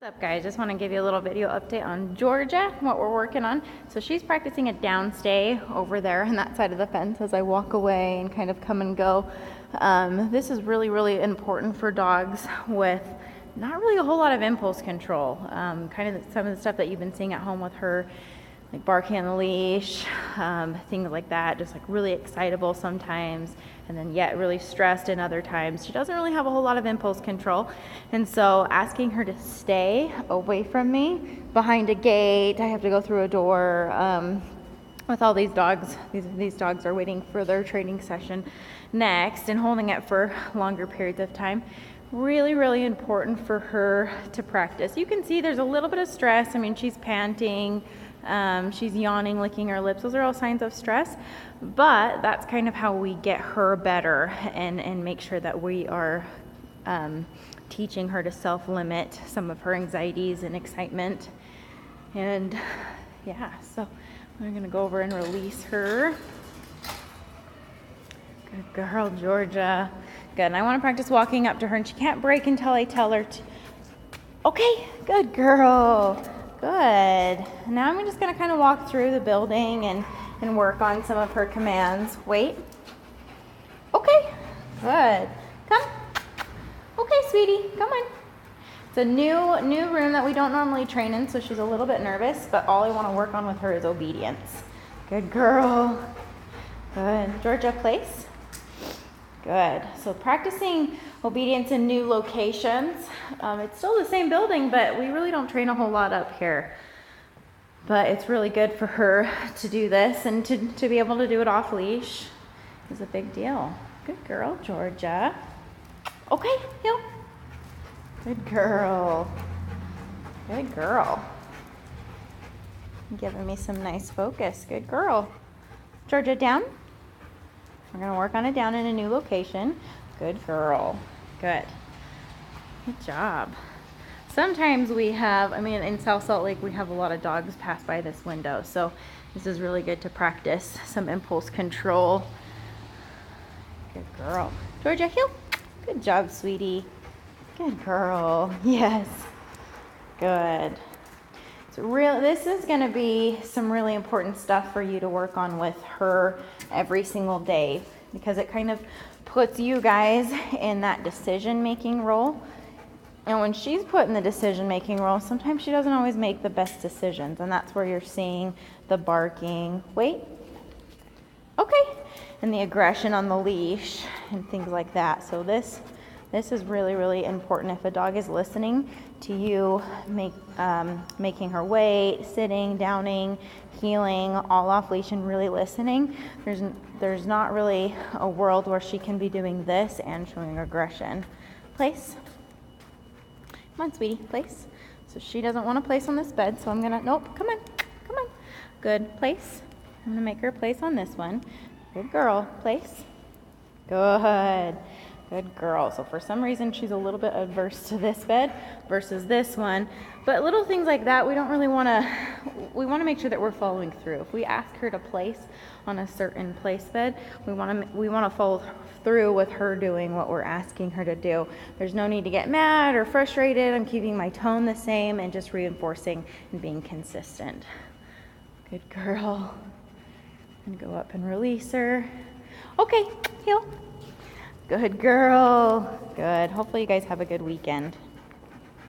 What's up guys, just want to give you a little video update on Georgia, what we're working on. So she's practicing a downstay over there on that side of the fence as I walk away and kind of come and go. This is really important for dogs with not really a whole lot of impulse control. Kind of some of the stuff that you've been seeing at home with her, like barking on the leash, things like that, just like really excitable sometimes, and then yet really stressed in other times. She doesn't really have a whole lot of impulse control. And so asking her to stay away from me behind a gate, I have to go through a door, with all these dogs, these dogs are waiting for their training session next and holding it for longer periods of time. Really important for her to practice. You can see there's a little bit of stress. I mean, she's panting, she's yawning, licking her lips. Those are all signs of stress, but that's kind of how we get her better and make sure that we are teaching her to self-limit some of her anxieties and excitement. And yeah, so we're gonna go over and release her. Good girl, Georgia. Good. And I want to practice walking up to her, and she can't break until I tell her to. Okay, good girl. Good. Now I'm just going to kind of walk through the building and work on some of her commands. Wait. Okay, good. Come. Okay, sweetie, come on. It's a new room that we don't normally train in, so she's a little bit nervous, but all I want to work on with her is obedience. Good girl. Good. Georgia, place. Good. So practicing obedience in new locations. It's still the same building, but we really don't train a whole lot up here. But it's really good for her to do this, and to be able to do it off leash is a big deal. Good girl, Georgia. Okay, heel. Good girl. Good girl. Giving me some nice focus. Good girl. Georgia, down. We're going to work on it down in a new location. Good girl. Good. Good job. Sometimes we have, in South Salt Lake, we have a lot of dogs pass by this window. So this is really good to practice some impulse control. Good girl. Georgia, heel. Good job, sweetie. Good girl. Yes. Good. This is going to be some really important stuff for you to work on with her every single day, because it kind of puts you guys in that decision-making role. And when she's put in the decision-making role, sometimes she doesn't always make the best decisions, and that's where you're seeing the barking. Wait. Okay. And the aggression on the leash and things like that. So this is really important. If a dog is listening to you, making her wait, sitting, downing, heeling, all off leash, and really listening, there's not really a world where she can be doing this and showing aggression. Place. Come on, sweetie, place. So she doesn't want to place on this bed, so I'm gonna, nope, come on. Good, place. I'm gonna make her place on this one. Good girl, place. Good. Good girl. So for some reason, she's a little bit adverse to this bed versus this one. But little things like that, we don't really want to, we want to make sure that we're following through. If we ask her to place on a certain place bed, we want to follow through with her doing what we're asking her to do. There's no need to get mad or frustrated. I'm keeping my tone the same and just reinforcing and being consistent. Good girl. And go up and release her. Okay, heel. Good girl. Good. Hopefully you guys have a good weekend.